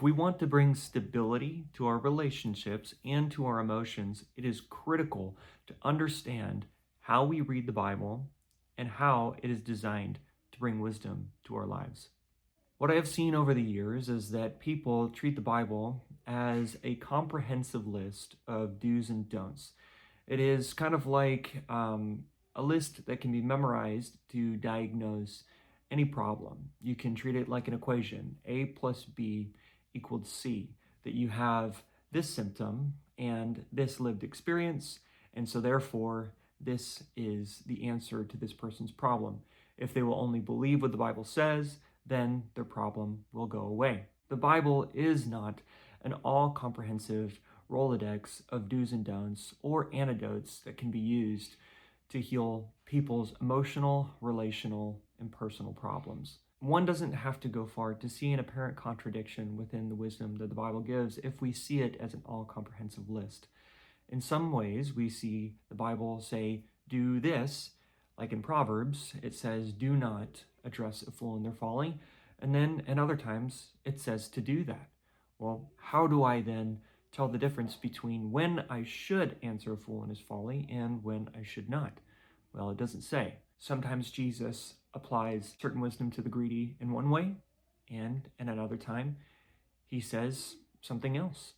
we want to bring stability to our relationships and to our emotions, it is critical to understand how we read the Bible and how it is designed to bring wisdom to our lives. What I have seen over the years is that people treat the Bible as a comprehensive list of do's and don'ts. It is kind of like a list that can be memorized to diagnose any problem. You can treat it like an equation, A plus B equals C, that you have this symptom and this lived experience, and so therefore this is the answer to this person's problem. If they will only believe what the Bible says, then their problem will go away. The Bible is not an all-comprehensive Rolodex of do's and don'ts or antidotes that can be used to heal people's emotional, relational, and personal problems. One doesn't have to go far to see an apparent contradiction within the wisdom that the Bible gives if we see it as an all-comprehensive list. In some ways, we see the Bible say, do this, like in Proverbs, it says, do not address a fool in their folly. And then in other times, it says to do that. Well, how do I then tell the difference between when I should answer a fool in his folly and when I should not? Well, it doesn't say. Sometimes Jesus applies certain wisdom to the greedy in one way, and in another time, he says something else.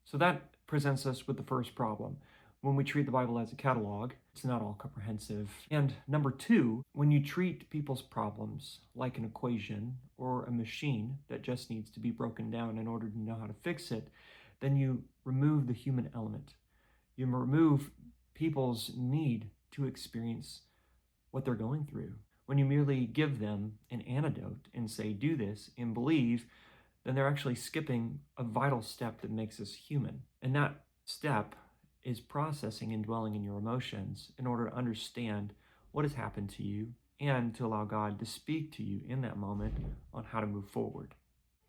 So that presents us with the first problem. When we treat the Bible as a catalog, it's not all comprehensive. And number two, when you treat people's problems like an equation or a machine that just needs to be broken down in order to know how to fix it, then you remove the human element. You remove people's need to experience what they're going through. When you merely give them an antidote and say, do this and believe, then they're actually skipping a vital step that makes us human. And that step is processing and dwelling in your emotions in order to understand what has happened to you and to allow God to speak to you in that moment on how to move forward.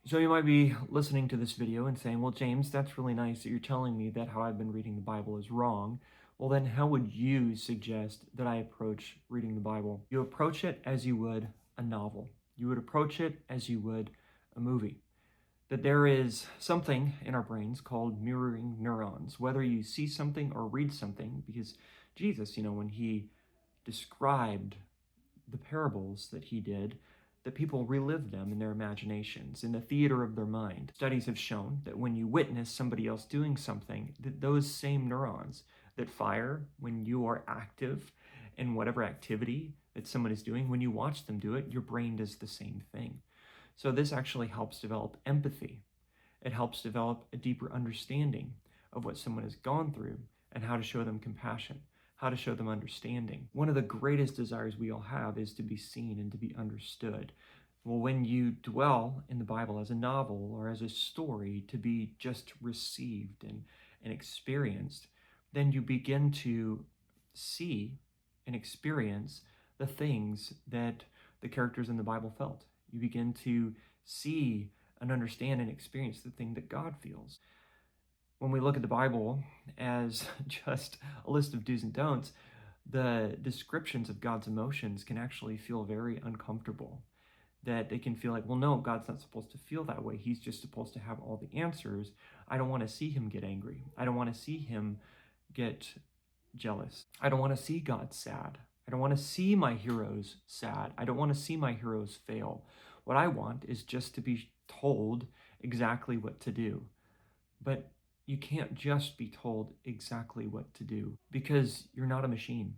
So you might be listening to this video and saying, well, James, that's really nice that you're telling me that how I've been reading the Bible is wrong. Well, then how would you suggest that I approach reading the Bible? You approach it as you would a novel. You would approach it as you would a movie. That there is something in our brains called mirroring neurons, whether you see something or read something, because Jesus, when he described the parables that he did, that people relived them in their imaginations, in the theater of their mind. Studies have shown that when you witness somebody else doing something, that those same neurons that fire when you are active in whatever activity that someone is doing, when you watch them do it, your brain does the same thing. So this actually helps develop empathy. It helps develop a deeper understanding of what someone has gone through and how to show them compassion, how to show them understanding. One of the greatest desires we all have is to be seen and to be understood. Well, when you dwell in the Bible as a novel or as a story to be just received and experienced, then you begin to see and experience the things that the characters in the Bible felt. You begin to see and understand and experience the thing that God feels. When we look at the Bible as just a list of do's and don'ts, the descriptions of God's emotions can actually feel very uncomfortable. That they can feel like, well, no, God's not supposed to feel that way. He's just supposed to have all the answers. I don't want to see him get angry. I don't want to see him get jealous. I don't want to see God sad. I don't want to see my heroes sad. I don't want to see my heroes fail. What I want is just to be told exactly what to do. But you can't just be told exactly what to do because you're not a machine.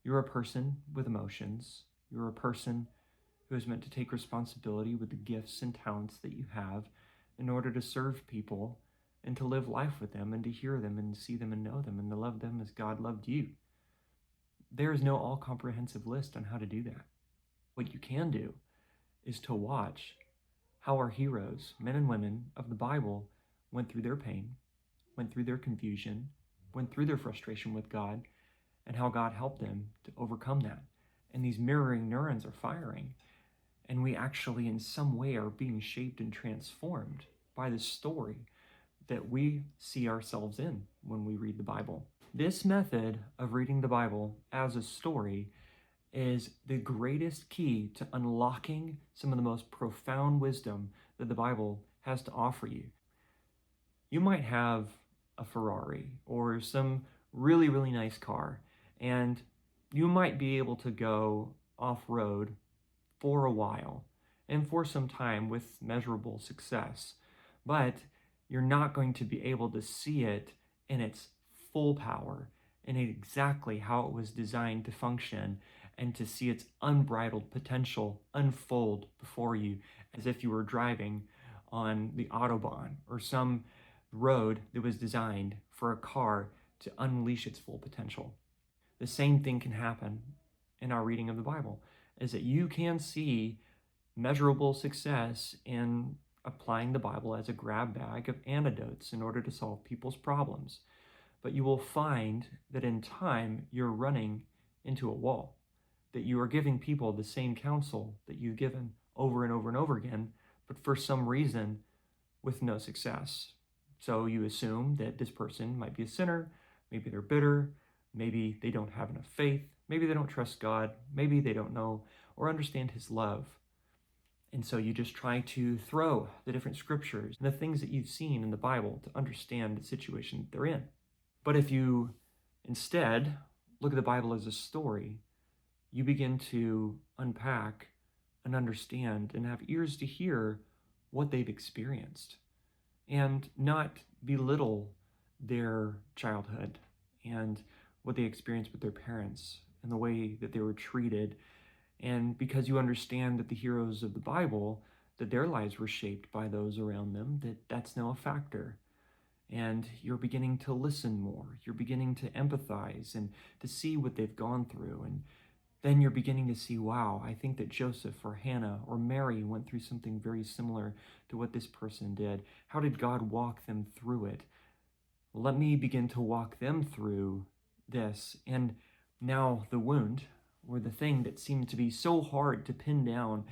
You're a person with emotions. You're a person who is meant to take responsibility with the gifts and talents that you have in order to serve people and to live life with them and to hear them and see them and know them and to love them as God loved you. There is no all-comprehensive list on how to do that. What you can do is to watch how our heroes, men and women of the Bible, went through their pain, went through their confusion, went through their frustration with God, and how God helped them to overcome that. And these mirroring neurons are firing, and we actually in some way are being shaped and transformed by the story that we see ourselves in when we read the Bible. This method of reading the Bible as a story is the greatest key to unlocking some of the most profound wisdom that the Bible has to offer you. You might have a Ferrari or some really, really nice car, and you might be able to go off-road for a while and for some time with measurable success, but you're not going to be able to see it in its full power and exactly how it was designed to function, and to see its unbridled potential unfold before you as if you were driving on the Autobahn or some road that was designed for a car to unleash its full potential. The same thing can happen in our reading of the Bible, is that you can see measurable success in applying the Bible as a grab bag of antidotes in order to solve people's problems. But you will find that in time, you're running into a wall, that you are giving people the same counsel that you've given over and over and over again, but for some reason with no success. So you assume that this person might be a sinner, maybe they're bitter, maybe they don't have enough faith, maybe they don't trust God, maybe they don't know or understand his love. And so you just try to throw the different scriptures and the things that you've seen in the Bible to understand the situation that they're in. But if you instead look at the Bible as a story, you begin to unpack and understand and have ears to hear what they've experienced, and not belittle their childhood and what they experienced with their parents and the way that they were treated. And because you understand that the heroes of the Bible, that their lives were shaped by those around them, that's now a factor. And you're beginning to listen more. You're beginning to empathize and to see what they've gone through. And then you're beginning to see, wow, I think that Joseph or Hannah or Mary went through something very similar to what this person did. How did God walk them through it? Well, let me begin to walk them through this. And now the wound, or the thing that seemed to be so hard to pin down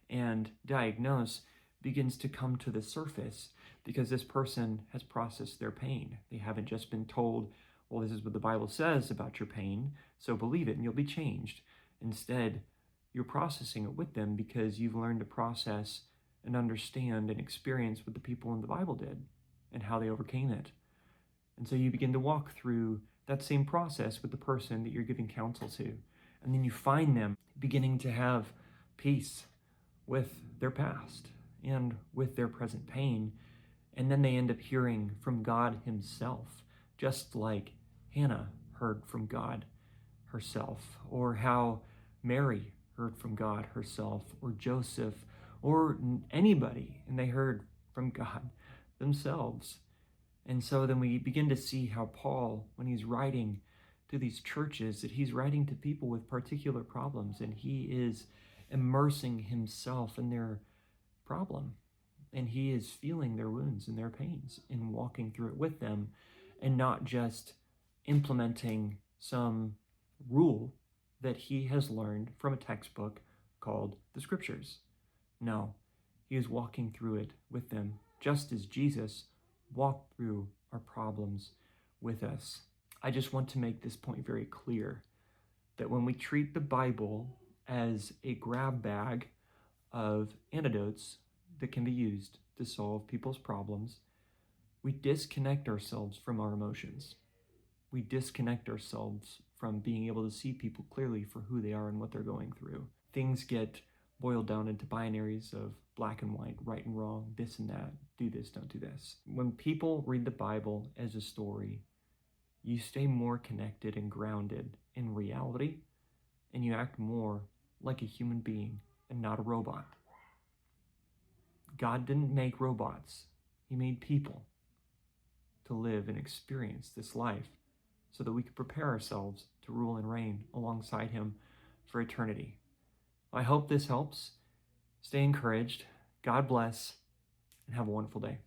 and diagnose, begins to come to the surface because this person has processed their pain. They haven't just been told, well, this is what the Bible says about your pain, so believe it and you'll be changed. Instead, you're processing it with them because you've learned to process and understand and experience what the people in the Bible did and how they overcame it. And so you begin to walk through that same process with the person that you're giving counsel to. And then you find them beginning to have peace with their past and with their present pain. And then they end up hearing from God himself, just like Hannah heard from God herself, or how Mary heard from God herself, or Joseph, or anybody, and they heard from God themselves. And so then we begin to see how Paul, when he's writing to these churches, that he's writing to people with particular problems, and he is immersing himself in their problem, and he is feeling their wounds and their pains and walking through it with them, and not just implementing some rule that he has learned from a textbook called the Scriptures. No, he is walking through it with them, just as Jesus walked through our problems with us. I just want to make this point very clear, that when we treat the Bible as a grab bag of antidotes that can be used to solve people's problems, we disconnect ourselves from our emotions. We disconnect ourselves from being able to see people clearly for who they are and what they're going through. Things get boiled down into binaries of black and white, right and wrong, this and that, do this, don't do this. When people read the Bible as a story, you stay more connected and grounded in reality, and you act more like a human being and not a robot. God didn't make robots. He made people to live and experience this life so that we could prepare ourselves to rule and reign alongside him for eternity. I hope this helps. Stay encouraged. God bless, and have a wonderful day.